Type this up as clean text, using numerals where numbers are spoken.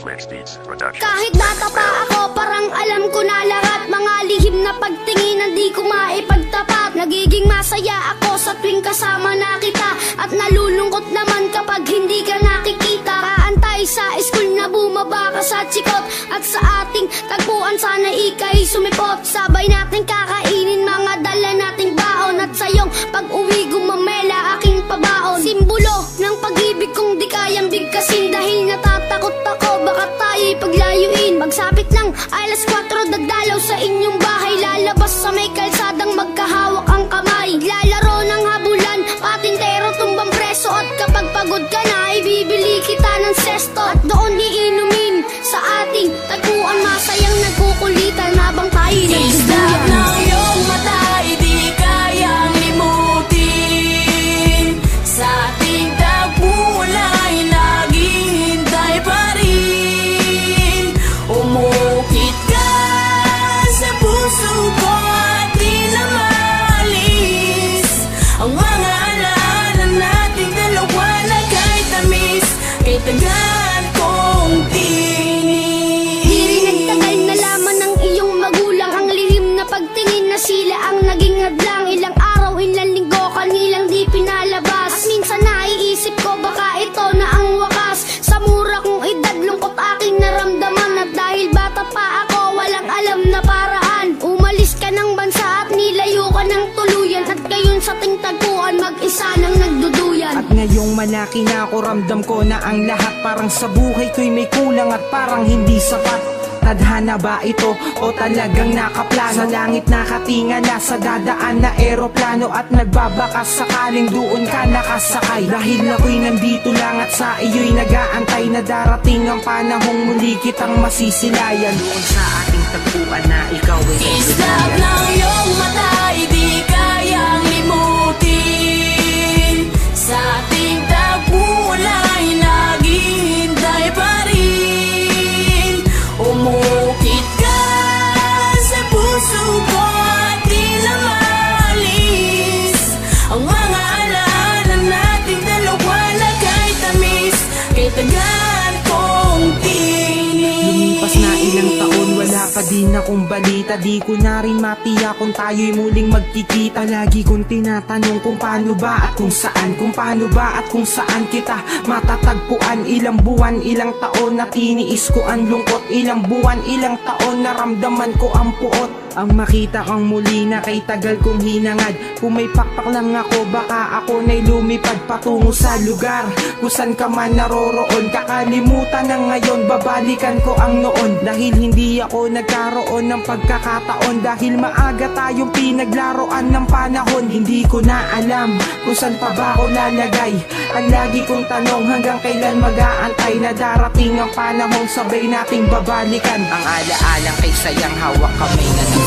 Flex Beats Production. Kahit bata pa ako, parang alam ko na lahat. Mga lihim na pagtingin, di ko maipagtapat. Nagiging masaya ako sa tuwing kasama na kita, at nalulungkot naman kapag hindi ka nakikita. Kaantay sa school na bumaba ka sa chikot, at sa ating tagpuan sana ika'y sumipot. Sabay natin kakainin mga dala nating baon, at sa iyong pag-uwi gumamela aking pabaon. Simbolo ng pag-ibig kong di kayang bigkasin, dahil natatakot ako baka tayo'y paglayuin. Magsapit ng alas 4, dagdalaw sa inyong bahay, lalabas sa may kalsadang magkahawak ang kamay. Lalaro ng habulan, patintero tumbang preso, at kapag pagod ka na, ibibili kita ng sesto. At doon iinumin sa ating tagpuan, masayang nagkukulitan habang tayo'y Isdap nagduduyan. ng iyong mata, di kayang limutin. Sa ating tagpuan ay naghihintay pa rin. Umukit ka sa puso ko at di na maalis ang mga alaala nating dalawa na kahit tamis, kay tagal kong tinis. Di rin nagtagal, nalaman ng iyong magulang ang lihim na pagtingin na sila ang naging hadlang. Ilang araw, ilang linggo, kanilang di pinalabas. At minsan naiisip ko baka ito na ang wakas. Sa mura kong edad, lungkot aking naramdaman. At dahil bata pa ako, walang alam na paraan. Umalis ka ng bansa at nilayo ka ng tuluyan, at gayon sa ting tagpuan, mag-isa nang nagduduyan. At ngayong malaki na ako, ramdam ko na ang lahat parang sa buhay ko'y may kulang at parang hindi sapat. Tadhana ba ito o talagang nakaplano? Sa langit nakatingala, sa dadaan na eroplano, at nagbabakas sakaling doon ka nakasakay. Dahil ako'y nandito lang at sa iyo'y nag-aantay na darating ang panahong muli kitang masisilayan. Doon sa ating tagpuan na ikaw ay Isdap ng iyong mata, di kayang limutin. Sa ating tagpuan ay naghihintay pa rin. Umukit ka sa puso ko at di na maalis ang mga alaala nating dalawa na kahit tamis, kay tagal kong tinis. Lumipas na ilang taon, wala pa din akong balita. Di ko na rin matiyak kung tayo'y muling magkikita. Lagi kong tinatanong kung paano ba at kung saan, kung paano ba at kung saan kita matatagpuan. Ilang buwan, ilang taon na tiniis ko ang lungkot. Ilang buwan, ilang taon naramdaman ko ang puot. Ang makita kang muli na kay tagal kong hinangad. Kung may pakpak lang ako, baka ako na'y lumipad patungo sa lugar kung saan ka man naroroon. Kakalimutan na ngayon, babalikan ko ang noon. Dahil hindi ako nagkaroon ng pagkakataon, dahil maaga tayong pinaglaruan ng panahon. Hindi ko na alam kung saan pa ba ako lalagay. Ang lagi kong tanong, hanggang kailan mag-aantay na darating ang panahong sabay nating babalikan ang alaalang kay sayang hawak kamay na nagsulat.